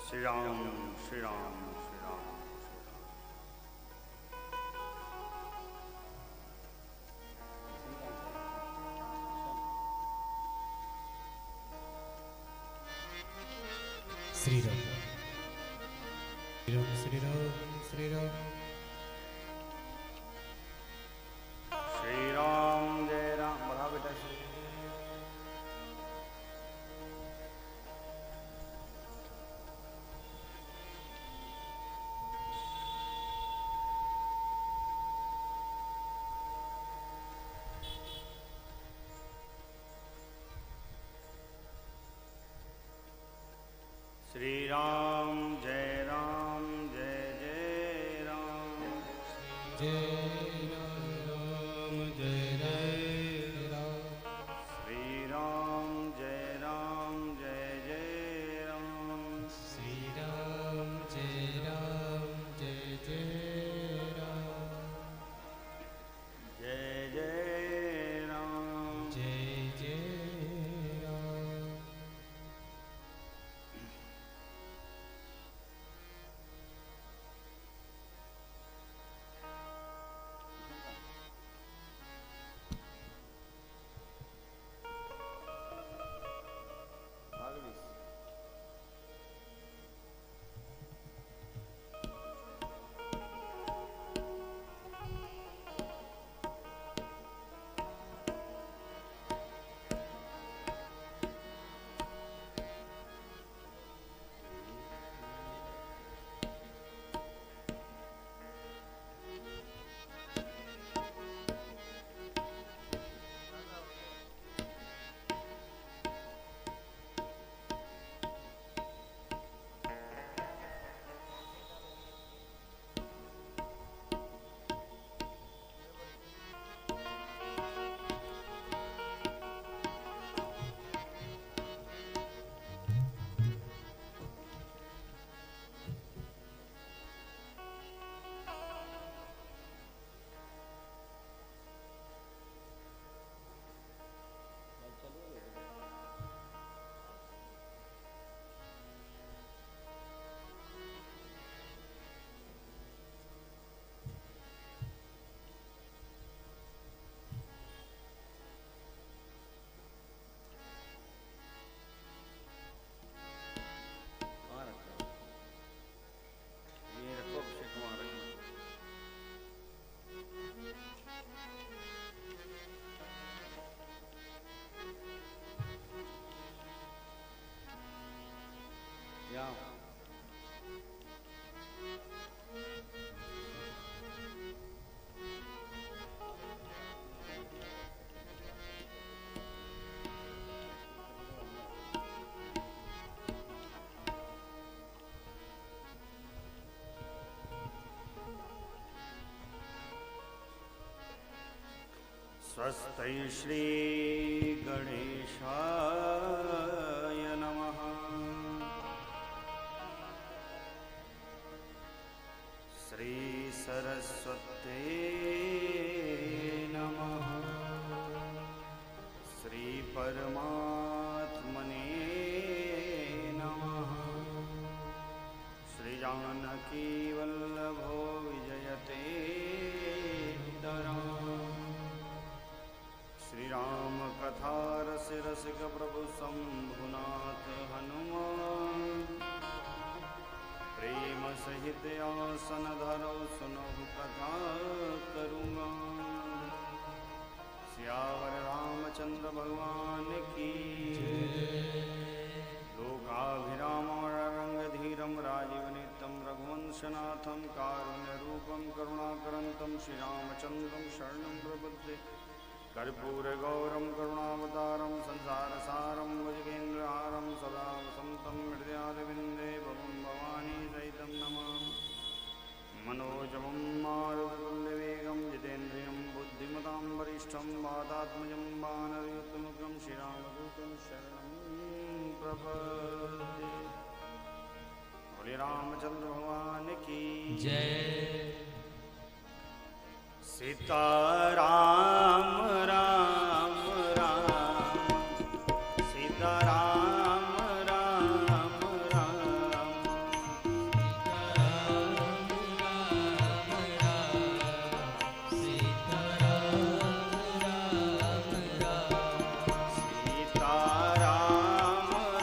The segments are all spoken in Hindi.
श्री राम श्री राम श्री राम श्री राम श्री राम श्री राम श्री राम जय राम। बढ़ा बेटा श्री श्री राम जय राम जय जय राम जय राम जय जय राम श्री राम जय राम जय जय राम श्री राम जय राम जय जय राम जय जय राम जय जय राम। स्वस्ति श्री गणेशाय नमः। श्री सरस्वती नमः। श्री परमात्मने नमः। श्री जानकी वल्लभो विजयते श्री राम कथा रसिक प्रभु शंभुनाथ हनुमान प्रेम सहित आसन धरो सुनहु कथा करूँगा। सियावर रामचंद्र भगवान की लोकाभिराम रंगधीरम राजीव नित्यम रघुवंशनाथम कारुण्य रूपम करुणाकरंतम श्रीरामचंद्रम शरणं प्रपद्ये। कर्पूर गौरम करुणावतारम संसारसारम भुजगेन्द्रहारम सदा वसंतम हृदयारविंदे भवं भवानी सहितं नमामि। मनोजवं मारुततुल्यवेगं जितेन्द्रियं बुद्धिमतां वरिष्ठं वातात्मजं वानरयुतमुखं श्रीरामदूतं शरणं प्रपद्ये। बोले रामचंद्र भगवान की जय। सीताराम राम राम सीताराम राम राम सीताराम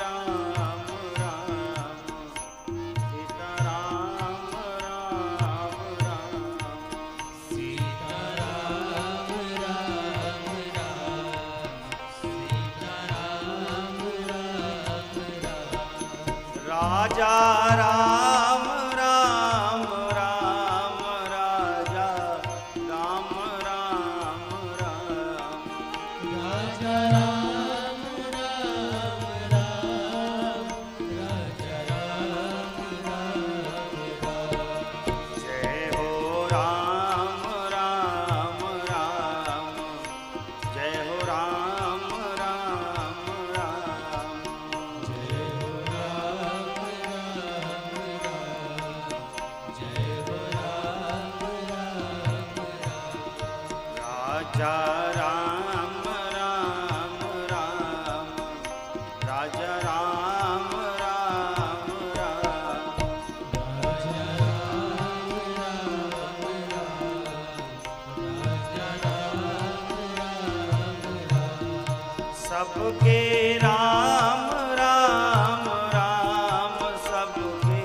राम राम सीताराम राम राजा राम राम राम राजा राम राम राम राजा राम राम राम राजा राम राम राम। जय हो राम राम राम जय हो राम राम राम जय हो राम राजा राम राम राम राजा राम राम राम सबके राम राम राम सबके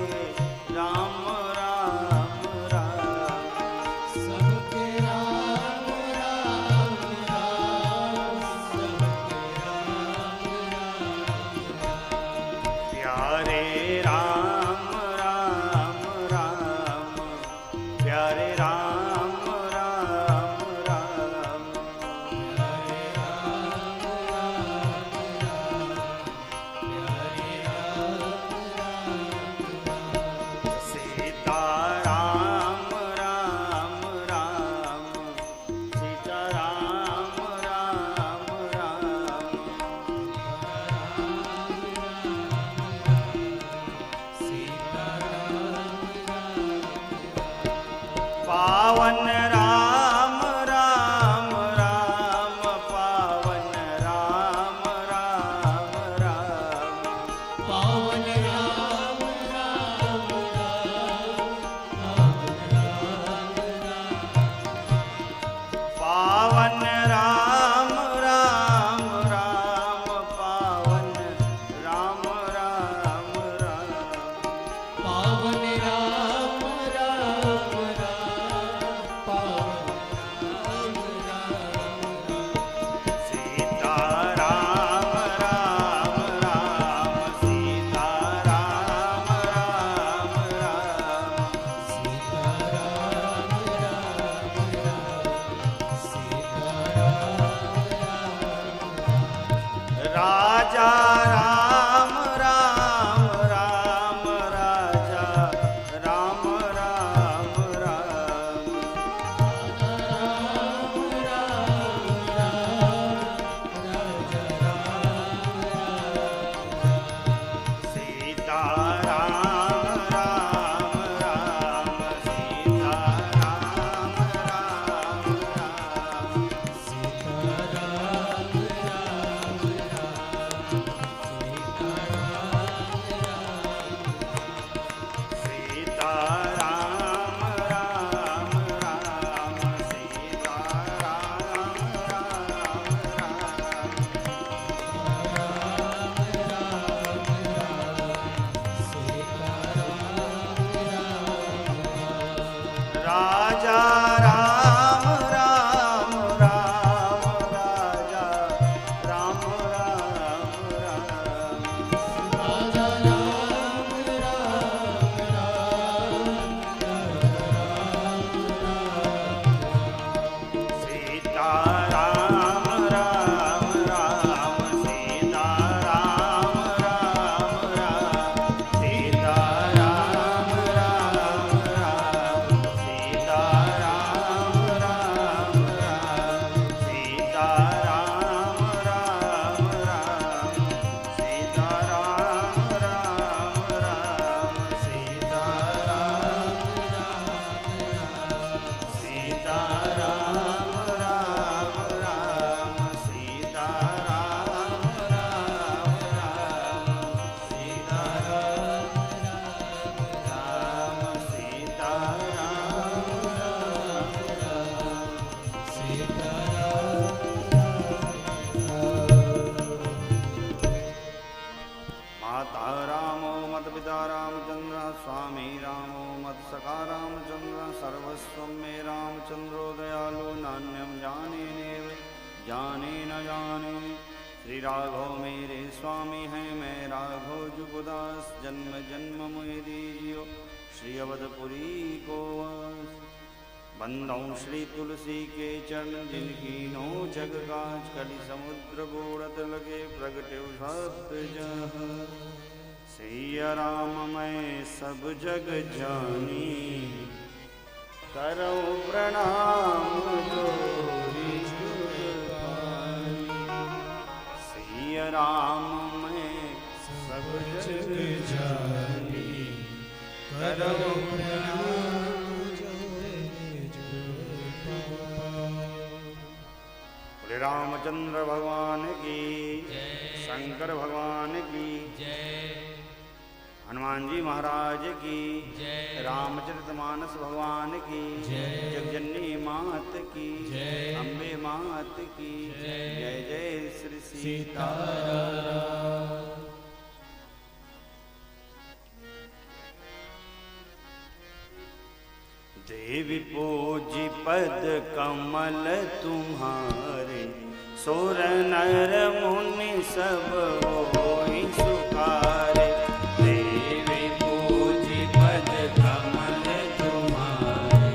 राम राम राम सबके राम राम राम सबके राम राम प्यारे राम राम राम प्यारे राम राम राम प्यारे राम राम राम प्यारे राम राम सीता राम राम राम सीता राम राम राम पावन राम राम राम पावन राम राम राम पावन राम राम पावन राम राम राम पावन राम राम राम पावन राम राम राम सीता राम राम राम सीता राम राजा राम राम राम राजा राम राम सीता राम राम राम सीता राम राम राम सीता राम राम राम सीता राम राम राम सीता राम राम राम सीता राम राम राम सीता राम सीता राम राम राम सीता राम राम राम सीता राम राम सीता माता रामो मत पिता रामचंद्र स्वामी रामो मत सखा रामचंद्र सर्वस्वं मे रामचंद्रो दयालु नान्यं जाने नेव जाने न जाने श्री राघव मेरे स्वामी हैं मैं राघव जुगदास जन्म जन्म मुझे दीजियो श्री अवधपुरी को वास बंदौ श्री तुलसी के चरण जिनकी नो जग काज कलि समुद्र बोरत लगे प्रगटे सत्य जह सिया राम मैं सब जग जानी करो प्रणाम जोरी जुग पानी सिया राम मैं सब जग जानी करो प्रणाम बोले रामचंद्र भगवान की शंकर भगवान की हनुमान जी महाराज की रामचरितमानस भगवान की जगजननी मात की अम्बे मात की जय जय श्री सीताराम। देवी पूजी पद कमल तुम्हारे सुर नर मुनि सब होई सुखारे देवी पूजी पद कमल तुम्हारे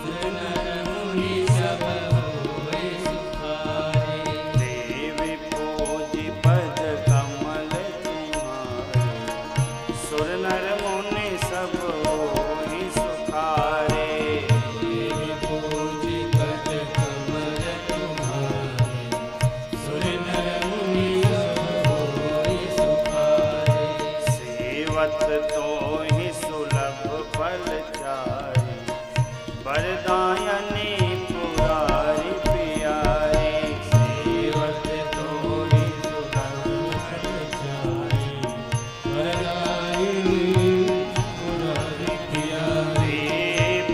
सुर नर मुनि सब होई सुखारे देवी पूजी पद कमल तुम्हारे सुर नर मुनि सब होई सुखारे तो ही सुलभ फल चारी वरदायनी पुरारी प्यारी सेवत तो ही सुलभ फल चारी वरदायनी पुरारी प्यारी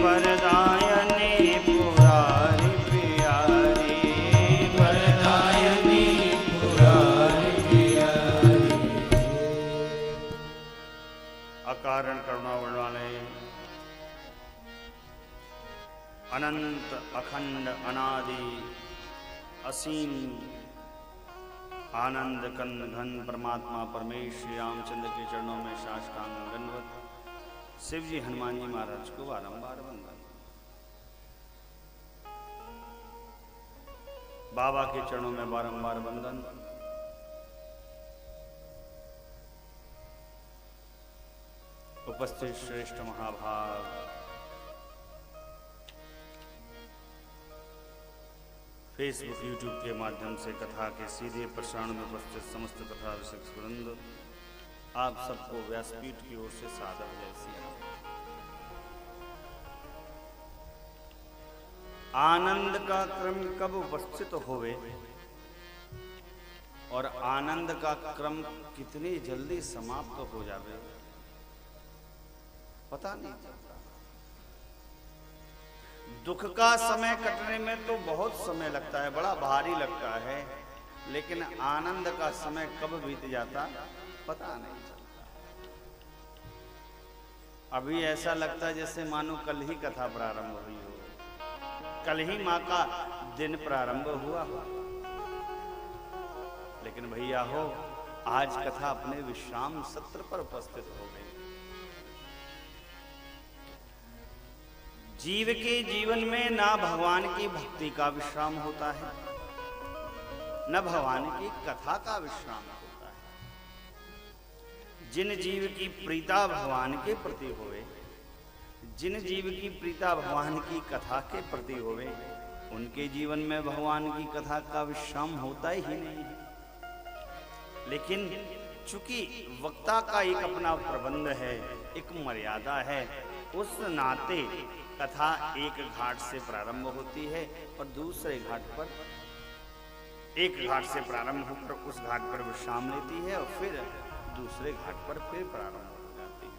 वरदायनी पुरारी प्यारी वरदायनी पुरारी प्यारी। अकारण करुणा वाले अनंत अखंड अनादि असीम आनंद कंद घन परमात्मा परमेश्वर श्री रामचंद्र के चरणों में साष्टांग दंडवत शिव जी हनुमान जी महाराज को बारंबार वंदन। बाबा के चरणों में बारंबार वंदन। उपस्थित श्रेष्ठ महाभाग फेसबुक यूट्यूब के माध्यम से कथा के सीधे प्रसारण में उपस्थित समस्त कथा रसिक वृंद, आप सबको व्यासपीठ की ओर से सादर जय श्री राम। आनंद का क्रम कब उपस्थित होवे और आनंद का क्रम कितनी जल्दी समाप्त हो जावे, पता नहीं चलता। दुख का समय कटने में तो बहुत समय लगता है, बड़ा भारी लगता है, लेकिन आनंद का समय कब बीत जाता पता नहीं चलता। अभी ऐसा लगता है जैसे मानो कल ही कथा प्रारंभ हुई हो, कल ही माँ का दिन प्रारंभ हुआ हो। लेकिन भैया हो, आज कथा अपने विश्राम सत्र पर उपस्थित हो गई। जीव के जीवन में ना भगवान की भक्ति का विश्राम होता है, न भगवान की कथा का विश्राम होता है। जिन जीव की प्रीता भगवान के प्रति होवे, जिन जीव की प्रीता भगवान की कथा के प्रति होवे, उनके जीवन में भगवान की कथा का विश्राम होता ही नहीं है। लेकिन चूंकि वक्ता का एक अपना प्रबंध है, एक मर्यादा है, उस नाते कथा एक घाट से प्रारंभ होती है और दूसरे घाट पर, एक घाट से प्रारंभ होकर उस घाट पर विश्राम लेती है और फिर दूसरे घाट पर फिर प्रारंभ हो जाती है।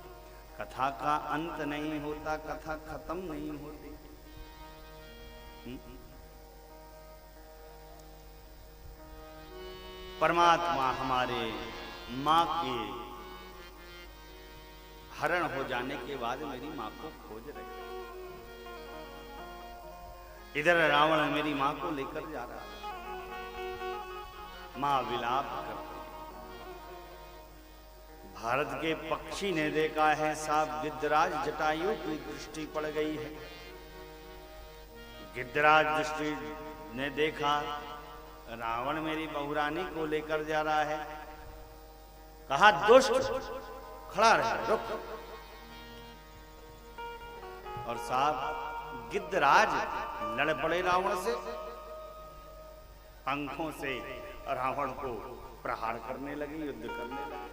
कथा का अंत नहीं होता, कथा खत्म नहीं होती। परमात्मा हमारे माँ के हरण हो जाने के बाद मेरी माँ को खोज रहे। इधर रावण मेरी माँ को लेकर जा रहा है, माँ विलाप करती है। भारत के पक्षी ने देखा है, साहब गिद्धराज जटायु की दृष्टि पड़ गई है। गिद्धराज दृष्टि ने देखा रावण मेरी बहुरानी को लेकर जा रहा है, कहा दुष्ट खड़ा रहे, रुक। और साहब गिद्धराज लड़ पड़े रावण से, पंखों से रावण को प्रहार करने लगे, युद्ध करने लगे।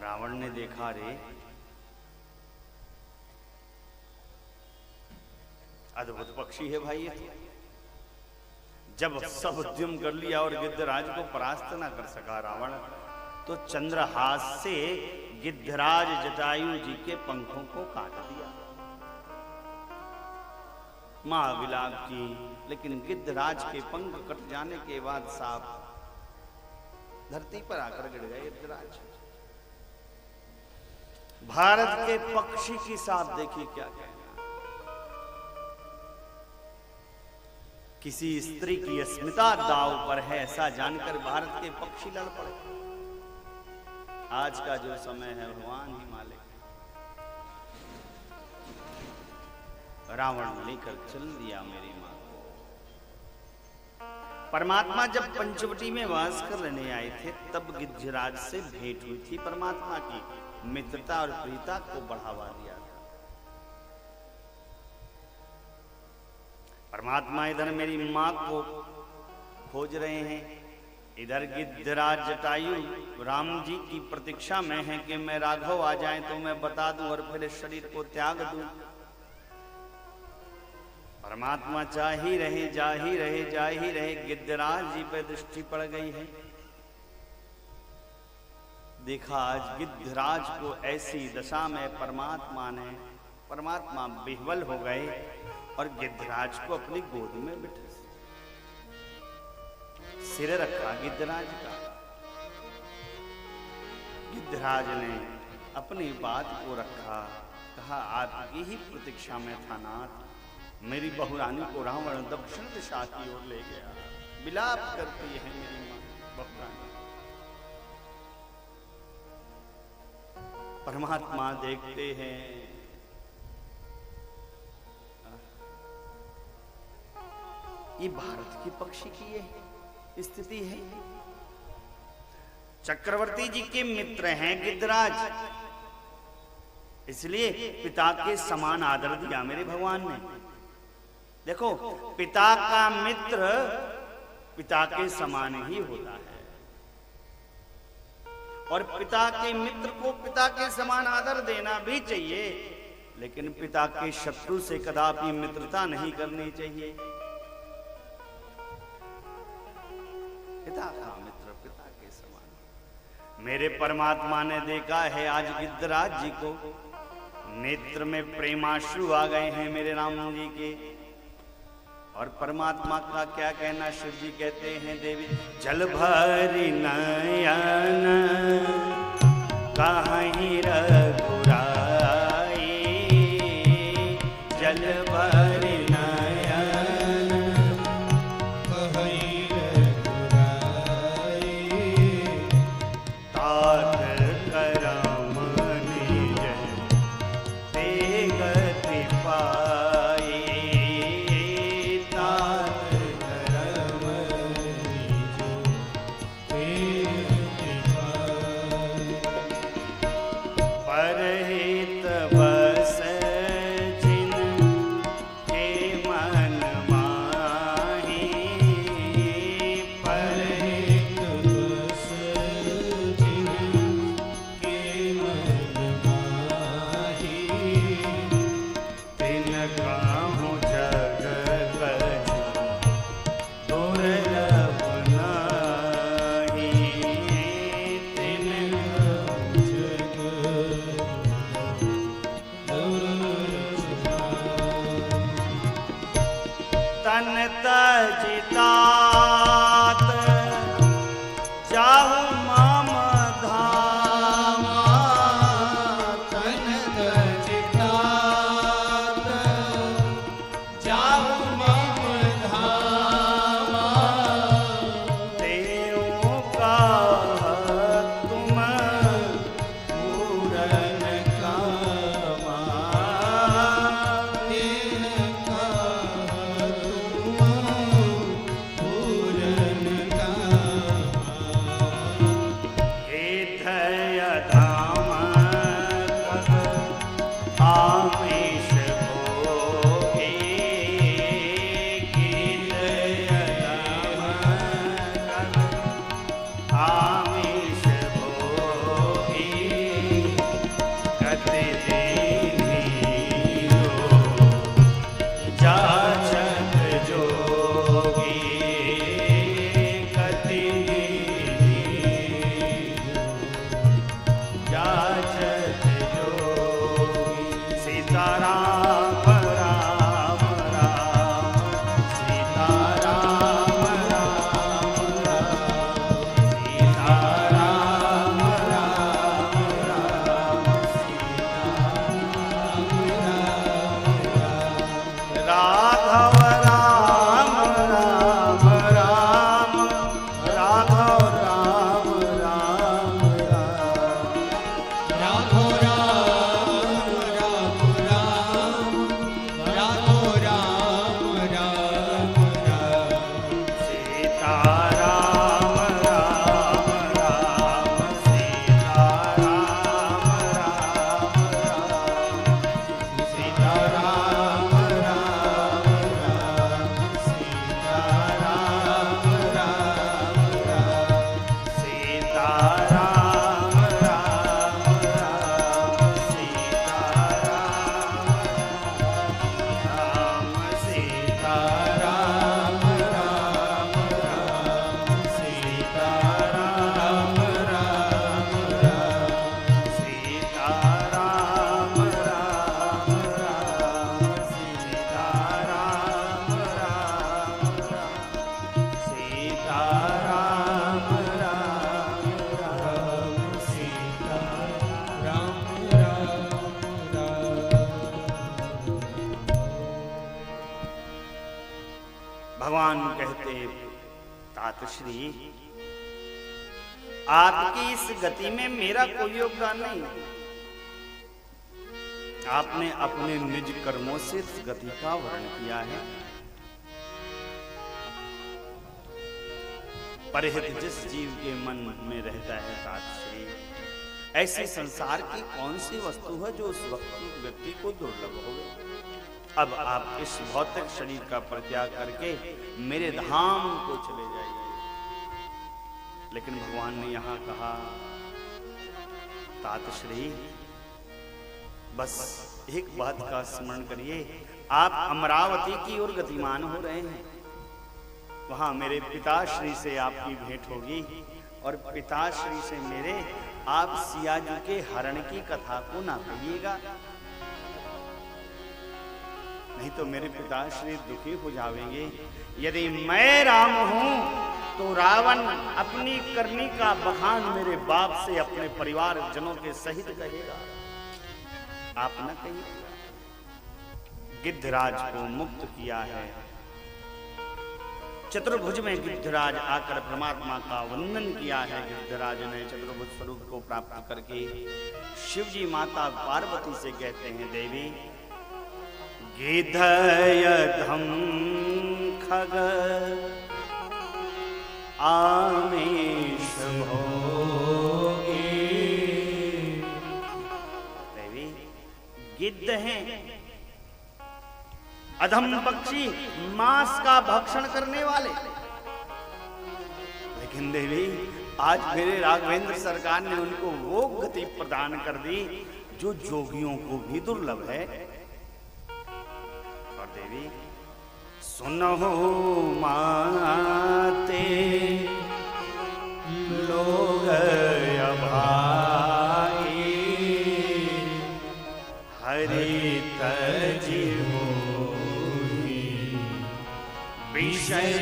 रावण ने देखा, रे अद्भुत पक्षी है भाई ये। जब सब उद्यम कर लिया और गिद्धराज को परास्त ना कर सका रावण, तो चंद्रहास से गिद्धराज जटायु जी के पंखों को काट दिया। मां विलाप की, लेकिन गिद्धराज के पंख कट जाने के बाद साहब धरती पर आकर गिर गए गिद्धराज। भारत के पक्षी की साहब देखिए क्या कहना। किसी स्त्री की अस्मिता दांव पर है, ऐसा जानकर भारत के पक्षी लड़ पड़े। आज का जो समय है भगवान ही मालिक। रावण लेकर चल दिया मेरी मां को। परमात्मा जब पंचवटी में वास कर लेने आए थे, तब गिद्धराज से भेंट हुई थी। परमात्मा की मित्रता और प्रीता को बढ़ावा दिया था। परमात्मा इधर मेरी मां को खोज रहे हैं, इधर गिद्धराज जटायु राम जी की प्रतीक्षा में है कि मैं राघव आ जाए तो मैं बता दूं और फिर इस शरीर को त्याग दूं। परमात्मा जा ही रहे, जा ही रहे, जा ही रहे, गिद्धराज जी पे दृष्टि पड़ गई है। देखा आज गिद्धराज को ऐसी दशा में परमात्मा विह्वल हो गए और गिद्धराज को अपनी गोद में बिठा, सिर रखा गिद्धराज का। गिद्धराज ने अपनी बात को रखा, कहा आपकी ही प्रतीक्षा में था नाथ, मेरी बहुरानी को रावण दक्षिण दिशा की ओर ले गया। विलाप करती है मेरी मां बहुरानी। परमात्मा देखते हैं, ये भारत के पक्षी की ये स्थिति है। चक्रवर्ती जी के मित्र हैं गिद्धराज, इसलिए पिता के समान आदर दिया मेरे भगवान ने। देखो, पिता का मित्र पिता के समान ही होता है, और पिता के मित्र को पिता के समान आदर देना भी चाहिए, लेकिन पिता के शत्रु से कदापि मित्रता नहीं करनी चाहिए। पिता का मित्र पिता के समान। मेरे परमात्मा ने देखा है आज गिद्धराज जी को, नेत्र में प्रेमाश्रु आ गए हैं मेरे राम जी के। और परमात्मा का क्या कहना, शिव जी कहते हैं देवी जल भरी नयन कहीं रघुराई, जल भरी नयन कहीं रघुराई, तात करम निज ते गति पाई, तात करम निज ते पाई। परहित बस जिन के मन माही, परहित बस जिनके मन माही, तिन काहू जग कछु दुर्लभ नाही, तिन जग तन तज तात जाहु मम धामा, तन तजितात जाहु मम धामा, देवों का तुम पूरन कामा, तिनका तुम पूरन कामा। हेथय धाम कब आमेश भोगे, हेथय धाम कब आमेश भोगे, कति दीनियो जाचक जोगी, कति दीनियो जाचक जोगी। सीताराम राम राम, सीताराम राम राम, सीताराम राम राम, राघव राम राम राम, राघव राम राम राम, राघो राम राम राम, राघो राम राम राम। सीताराम राम राम, सीताराम राम राम, सीताराम राम राम, सीताराम राम राम, सीताराम राम राम, सीताराम राम राम, सीताराम राम राम, सीताराम राम राम, सीताराम राम राम, सीताराम राम राम, सीताराम राम भगवान कहते तातश्री आपकी इस गति में मेरा कोई योगदान नहीं, आपने अपने निज कर्मों से इस गति का वर्णन किया है। परहित जिस जीव के मन में रहता है तातश्री, ऐसी संसार की कौन सी वस्तु है जो उस व्यक्ति को दुर्लभ हो। अब आप इस भौतिक शरीर का परित्याग करके मेरे धाम को चले जाइए। लेकिन भगवान ने यहां कहा तातश्री बस एक बात का स्मरण करिए, आप अमरावती की ओर गतिमान हो रहे हैं, वहां मेरे पिताश्री से आपकी भेंट होगी। और पिताश्री से मेरे आप सिया जी के हरण की कथा को ना कहिएगा, नहीं तो मेरे पिताश्री दुखी हो जाएंगे। यदि मैं राम हूं तो रावण अपनी करनी का बखान मेरे बाप से अपने परिवार जनों के सहित कहेगा, आप न कहिए। गिद्धराज को मुक्त किया है, चतुर्भुज में गिद्धराज आकर परमात्मा का वंदन किया है। गिद्धराज ने चतुर्भुज स्वरूप को प्राप्त करके शिवजी माता पार्वती से कहते हैं, देवी गिद्धयधम खग आमेश भोगे। देवी गिद्ध हैं, अधम पक्षी, मांस का भक्षण करने वाले, लेकिन देवी आज मेरे राघवेंद्र सरकार ने उनको वो गति प्रदान कर दी जो जोगियों को भी दुर्लभ है। और देवी सुनो माते लोग अभागी, हरि तजिहो विषय।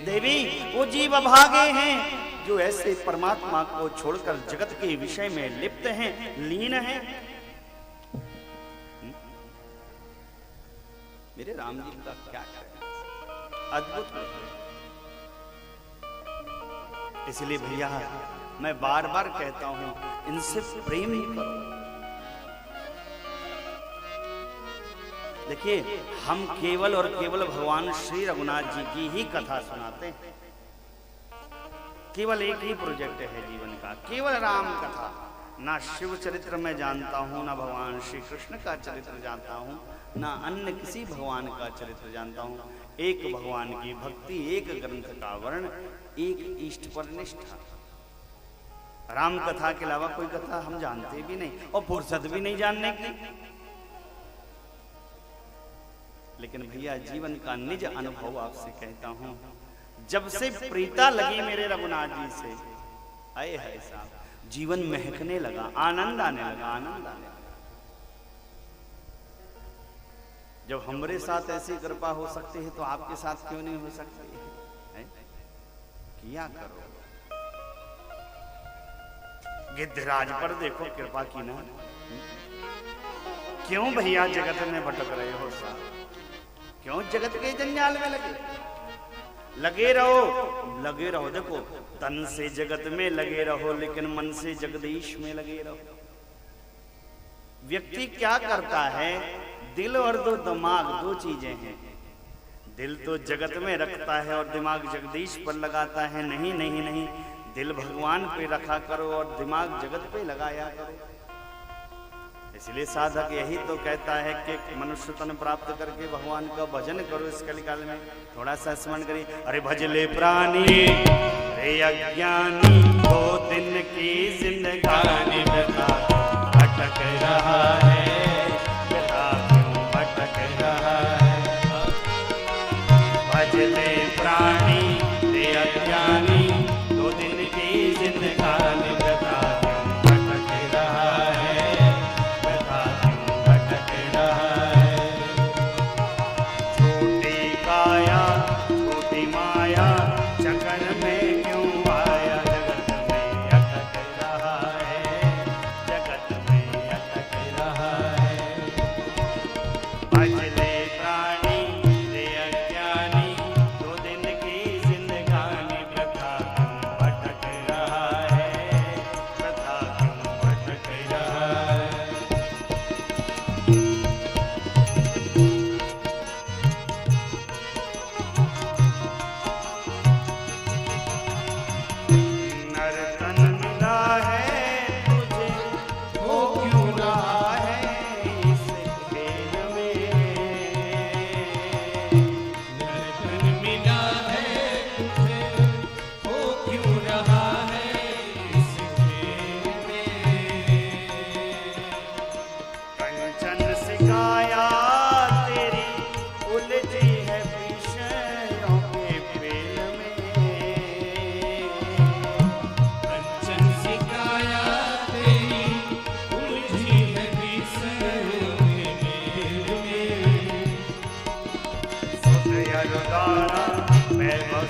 देवी वो जीव अभागे हैं जो ऐसे परमात्मा को छोड़कर जगत के विषय में लिप्त हैं, लीन हैं। मेरे राम जी का क्या कहना, अद्भुत है। इसलिए भैया मैं बार बार कहता हूं, इनसे प्रेम ही करो। देखिए हम केवल और केवल भगवान श्री रघुनाथ जी की ही कथा सुनाते हैं। केवल एक ही प्रोजेक्ट है जीवन का, केवल राम कथा। ना शिव चरित्र में जानता हूँ, ना भगवान श्री कृष्ण का चरित्र जानता हूँ, ना अन्य किसी भगवान का चरित्र जानता हूँ। एक भगवान की भक्ति, एक ग्रंथ का वर्ण, एक इष्ट पर निष्ठा। राम कथा के अलावा कोई कथा हम जानते भी नहीं और फुर्सत भी नहीं जानने की। लेकिन भैया जीवन का निज अनुभव आपसे कहता हूं, जब से प्रीता लगी मेरे रघुनाथ जी से, आए है साहब, जीवन महकने लगा, आनंद आने लगा, आनंद आने लगा। जब हमारे साथ ऐसी कृपा हो सकती है तो आपके साथ क्यों नहीं हो सकती है? किया करो। गिद्धराज पर देखो कृपा की ना। क्यों भैया जगत में भटक रहे हो साहब? क्यों जगत के जंजाल में लगे रहो, लगे रहो। देखो तन से जगत में लगे रहो, लेकिन मन से जगदीश में लगे रहो। व्यक्ति क्या करता है, दिल और दो दिमाग, दो चीजें हैं। दिल तो जगत में रखता है और दिमाग जगदीश पर लगाता है। नहीं नहीं नहीं, दिल भगवान पे रखा करो और दिमाग जगत पे लगाया करो। इसलिए साधक यही तो कहता है कि मनुष्य तन प्राप्त करके भगवान का भजन करो। इस कलिकाल में थोड़ा सा स्मरण करिए। अरे भजले प्राणी रे अज्ञानी, 2 दिन की जिंदगानी बता भटक रहा है, बता क्यों भटक रहा है। भजले प्राणी रे अज्ञानी, 2 दिन की जिंदगानी बता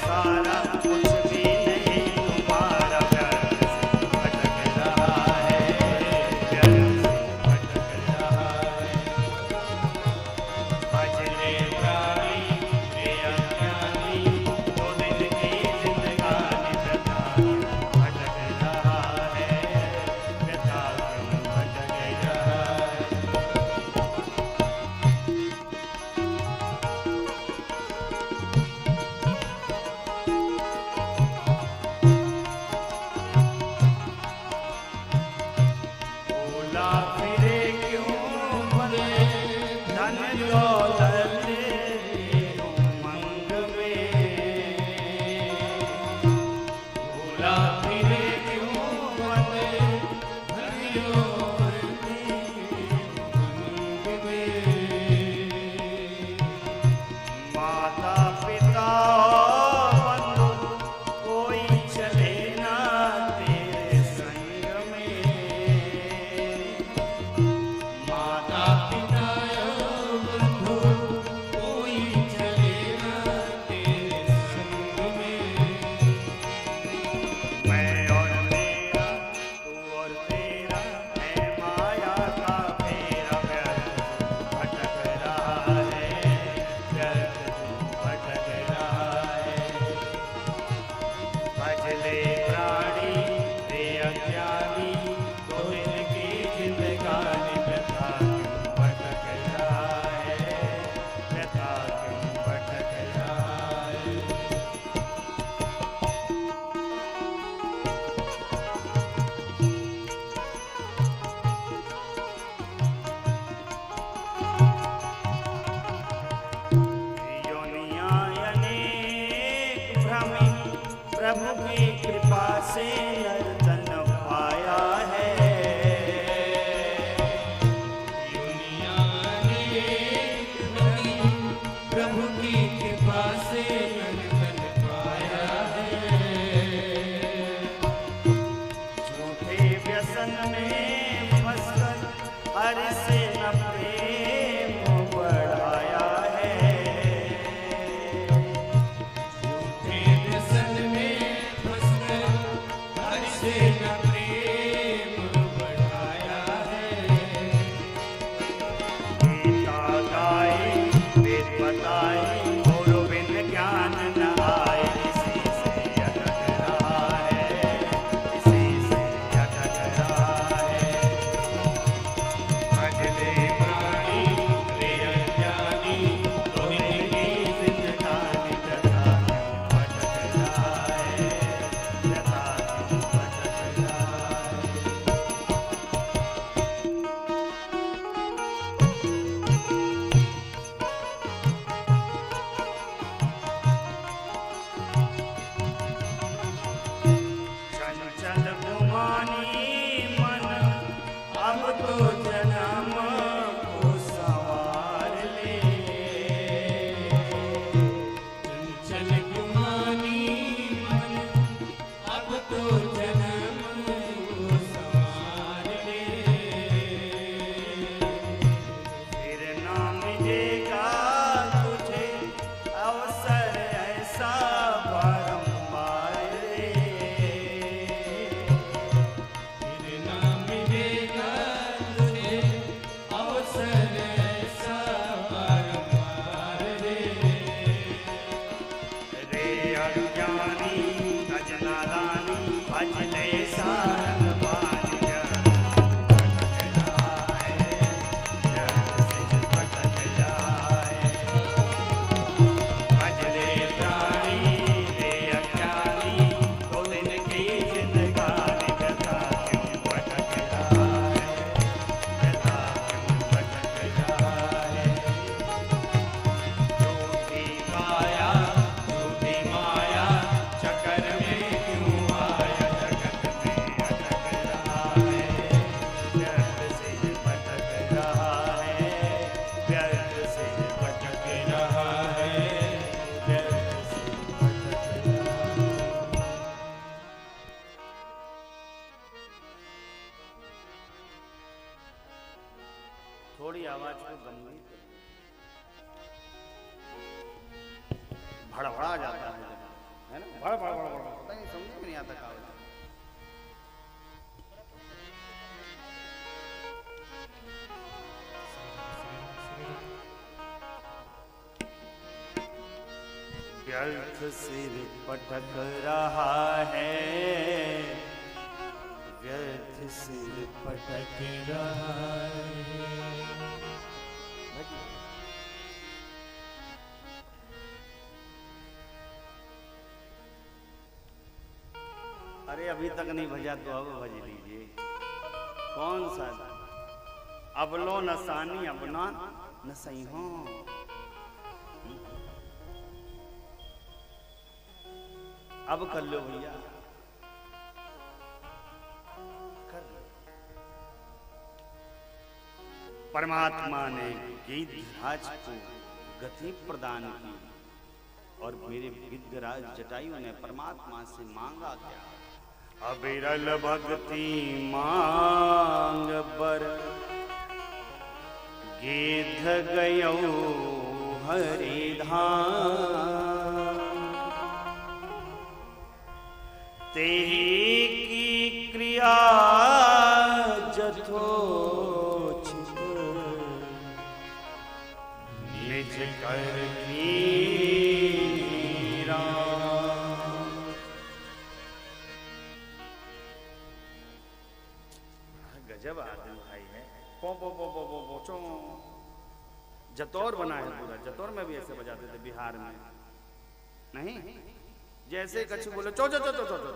सारा कुछ भी नहीं तुम्हारा व्यर्थ से भटक रहा है, व्यर्थ से भटक रहा है। भजले प्राणी रे अज्ञानी, दो दिन की जिंदगानी व्यथा भटक रहा है, व्यथा भटक रहा है। भूला फिरे क्यों बने धन दौलत के उमंग में, भूला फिरे क्यों बने धन दौलत के उमंग में। माता पिता बंधु कोई चले ना तेरे संग में, माता पिता बंधु कोई चले ना तेरे संग में। मैं और मेरा तू और तेरा है माया का फेरा, व्यर्थ भटक रहा है, व्यर्थ भटक रहा है। भजले प्राणी रे अज्ञानी, दो दिन की जिंदगानी व्यथा क्यों भटक रहा है, व्यथा क्यों भटक रहा है। योनियां अनेक भ्रमी, प्रभु की कृपा से नर्तन पाया है। दुनिया अनेक भ्रमी, प्रभु की कृपा से नर्तन पाया है। झूठे व्यसन में फंसकर हर से न प्रेम बढ़ाया है। झूठे व्यसन में फंसकर हर से न प्रेम बढ़ाया है। गीता गाई वेद बताई और बिन ज्ञान न आए, इसी से अटक रहा है, इसी से अटक रहा है। भजले प्राणी रे अज्ञानी, दो दिन की जिंदगानी व्यथा क्यों भटक रहा है, व्यथा क्यों भटक रहा है। चंचल गुमानी मन अब तो जन्म को सवार ले। चंचल गुमानी मन अब तो जन्म को संवार ले। फिर ना मिलेगा तुझे अवसर ऐसा बारंबार रे। फिर ना मिलेगा तुझे अवसर ऐसा बारंबार रे। रे अज्ञानी अजनादानी, भजले सारंग पानी, व्यर्थ भटक रहा है, व्यर्थ से भटक रहा है। भजले प्राणी रे अज्ञानी, दो दिन की जिंदगानी व्यथा क्यों भटक रहा है, व्यथा क्यों भटक रहा है। झूठी काया झूठी माया चक्कर में क्यों आया, जगत में अटक रहा है, व्यर्थ से भटक रहा है, व्यर्थ से भटक रहा है, व्यर्थ से भटक रहा है। थोड़ी आवाज को गंभीर करिए, भड़बड़ा जाता है। है ना, बड़ बड़ बड़ बड़ पता नहीं, समझ में नहीं आता कहावत। व्यर्थ सिर पटक रहा है, व्यर्थ सिर पटक रहा है। अरे अभी तक नहीं भजा तो अब भज लीजिए। कौन सा? अब लो नसानी अपना न सही हो। अब कर लो भैया, कर लो। परमात्मा ने गिद्धराज को गति प्रदान की और मेरे गिद्धराज जटायु ने परमात्मा से मांगा क्या? अबिरल भक्ति मांग बर गिद्ध गयो हरि धाम, तेहि की क्रिया जथोचित निज कर कीरा। गजब आदमी भाई है। पो पो पो पो पो पो चो। जतौर बना है पूरा। जतौर में भी ऐसे बजाते थे बिहार में, नहीं? जैसे कछु बोले चो चो चो चो चो चो।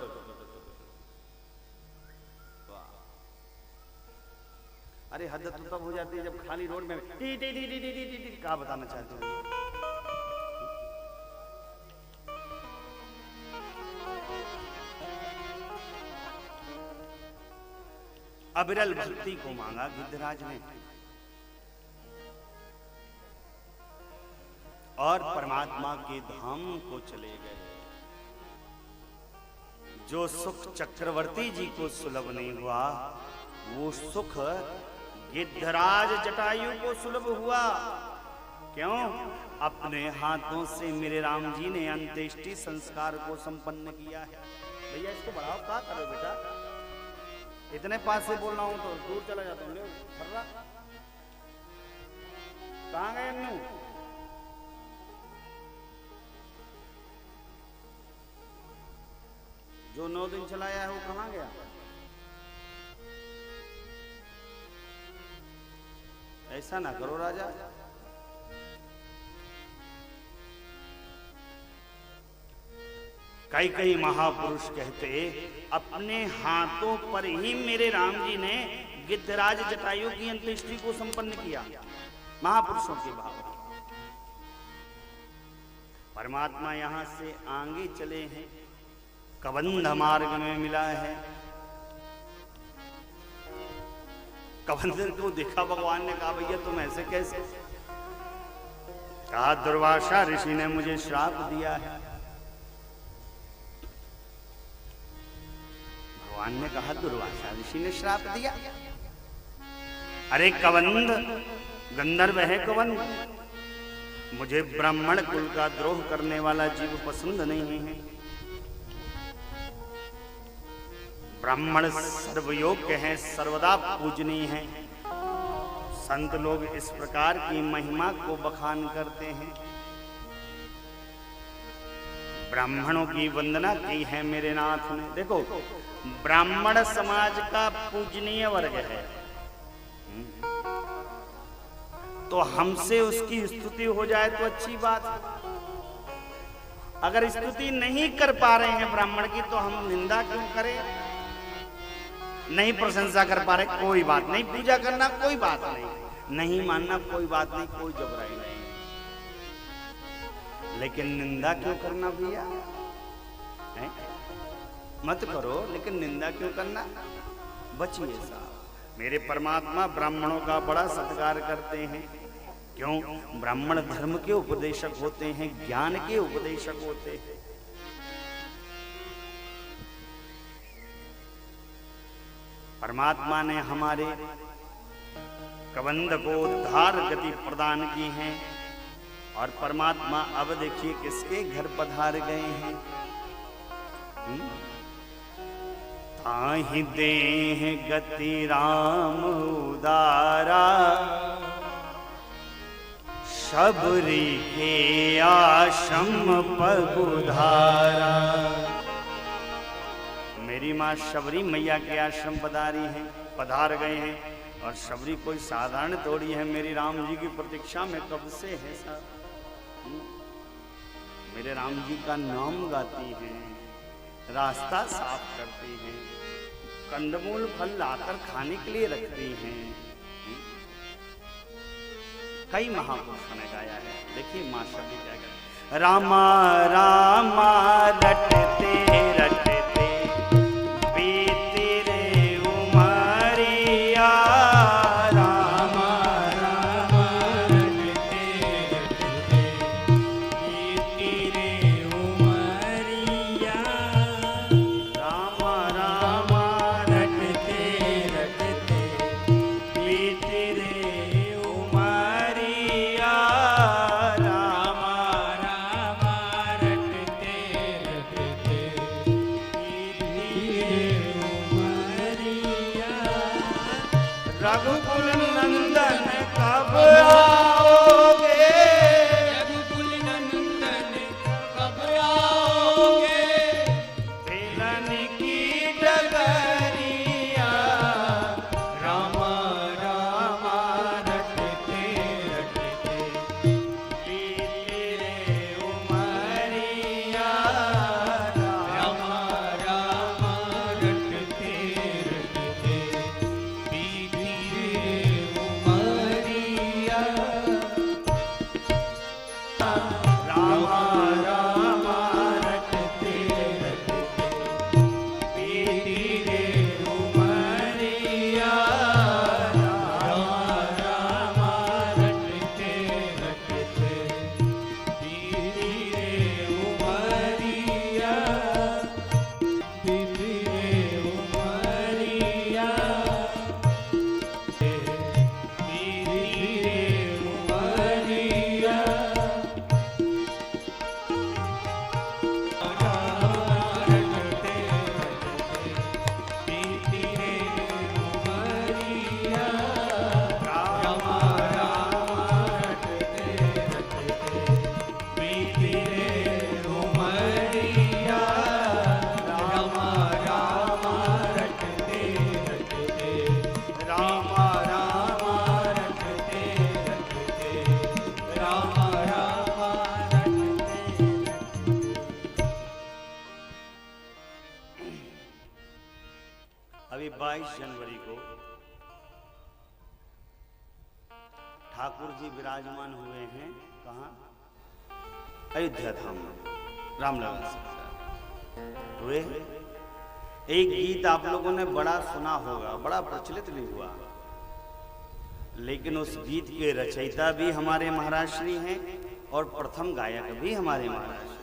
अरे हद तो तब हो जाती है जब खाली रोड में T T T T T T T क्या बताना चाहते हो? अबिरल भक्ति को मांगा गिद्धराज ने और परमात्मा के धाम को चले गए। जो सुख चक्रवर्ती जी को सुलभ नहीं हुआ, वो सुख गिद्धराज जटायु को सुलभ हुआ। क्यों? अपने हाथों से मेरे राम जी ने अंत्येष्टि संस्कार को संपन्न किया है। भैया इसको बढ़ाओ, क्या करो बेटा? इतने पास से बोल रहा हूं तो दूर चला जाता हूँ। कहाँ गए अन्नू? जो 9 दिन चलाया है वो कहाँ गया? ऐसा ना करो राजा। कई महापुरुष कहते अपने हाथों पर ही मेरे राम जी ने गिद्धराज जटायु की अंत्येष्टि को संपन्न किया। महापुरुषों के भाव। परमात्मा यहां से आगे चले हैं, कबंध मार्ग में मिला है। कबंधर को देखा भगवान ने कहा भैया तुम ऐसे कैसे? कहा दुर्वासा ऋषि ने मुझे श्राप दिया है। भगवान ने कहा दुर्वासा ऋषि ने श्राप दिया? अरे कबंध गंधर्व है कबंध, मुझे ब्राह्मण कुल का द्रोह करने वाला जीव पसंद नहीं है। ब्राह्मण सर्वयोग्य हैं, सर्वदा पूजनीय हैं। संत लोग इस प्रकार की महिमा को बखान करते हैं। ब्राह्मणों की वंदना की है मेरे नाथ ने। देखो ब्राह्मण समाज का पूजनीय वर्ग है, तो हमसे उसकी स्तुति हो जाए तो अच्छी बात है। अगर स्तुति नहीं कर पा रहे हैं ब्राह्मण की तो हम निंदा क्यों करें? नहीं प्रशंसा कर पा रहे कोई बात नहीं, पूजा करना कोई बात नहीं, नहीं मानना कोई बात नहीं, कोई जबराई नहीं, लेकिन निंदा क्यों करना भैया? मत करो, लेकिन निंदा क्यों करना? बचिए साहब। मेरे परमात्मा ब्राह्मणों का बड़ा सत्कार करते हैं। क्यों? ब्राह्मण धर्म के उपदेशक होते हैं, ज्ञान के उपदेशक होते हैं। परमात्मा ने हमारे कबंध को उद्धार गति प्रदान की है। और परमात्मा अब देखिए किसके घर पधार गए हैं? ताहि देह गति राम उदारा, शबरी के आश्रम पगुधारा। मेरी माँ शबरी मैया के आश्रम पधार गए हैं, और शबरी कोई साधारण थोड़ी है, मेरी राम जी की प्रतीक्षा में कब से है साहब। मेरे राम जी का नाम गाती हैं, रास्ता साफ करती हैं, कंदमूल फल लाकर खाने के लिए रखती हैं। कई महापुरुषों ने गाया है, देखिए माँ शबरी क्या कहती, रामा रामा रटते रटते बीती रे उमरिया, रामा रामा रटते रटते बीती रे उमरिया, रामा रामा रटते रटते बीती रे उमरिया, रामा रामा रटते रटते रघुकुल नंदन कब आओगे, रघुकुल नंदन कब आओगे, बेलन की डगरिया, रामा रामा रटते रटते बीती रे उमरिया, रामा रामा रटते रटते बीती रे उमरिया, रामा रामा रटते रटते बीती रे उमरिया, रामा रामा रटते रटते बीती रे उमरिया, बीती रे उमरिया, बीती रे उमरिया, रामा रामा रटते रटते, रामा रामा रटते अभी 22 जनवरी को ठाकुर जी विराजमान हुए हैं कहाँ? अयोध्या धाम में, रामलला से हुए। एक गीत आप लोगों ने बड़ा सुना होगा, बड़ा प्रचलित भी हुआ, लेकिन उस गीत के रचयिता भी हमारे महाराज श्री हैं और प्रथम गायक भी हमारे महाराज श्री।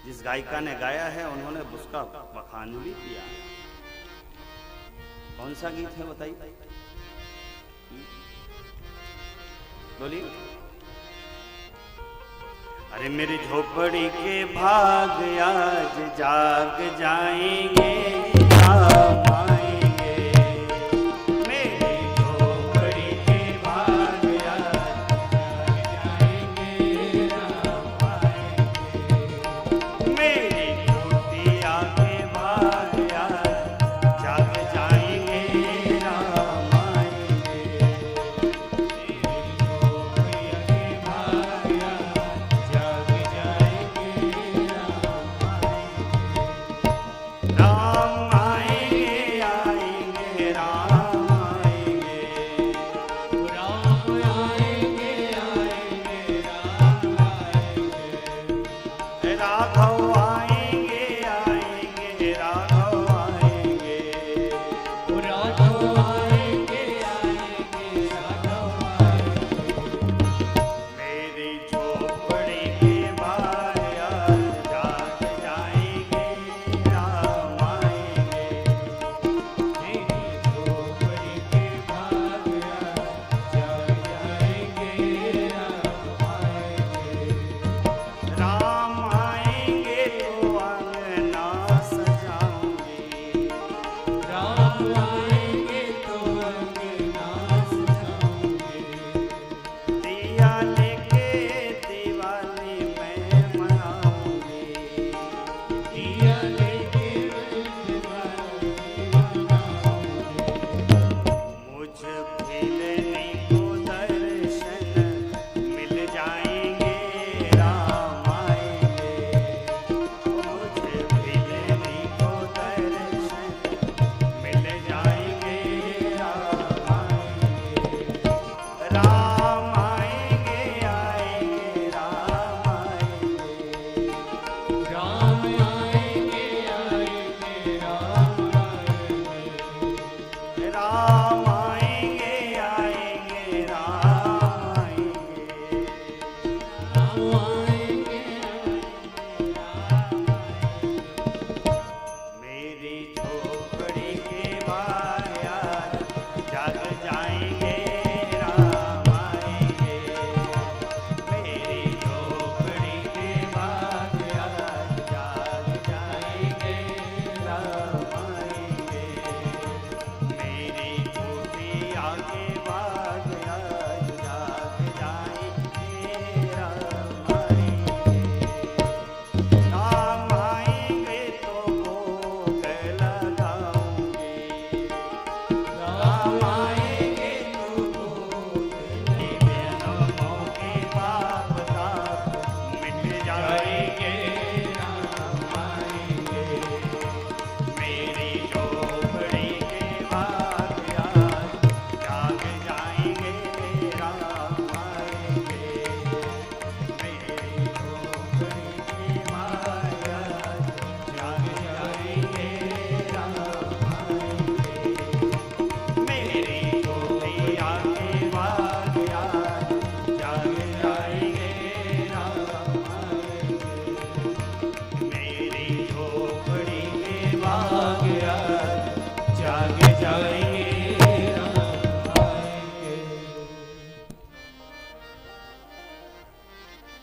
जिस गायिका ने गाया है उन्होंने उसका बखान भी किया। कौन सा गीत है बताइए, बोलिए। अरे मेरी झोपड़ी के भाग आज जाग जाएंगे, राम आएंगे। मेरी झोपड़ी के भाग आज जाग जाएंगे, राम आएंगे। मेरी कुटिया के भाग आज जाग जाएंगे, राम आएंगे। मेरी झोपड़ी के भाग जाग जाएंगे, राम आएंगे। राम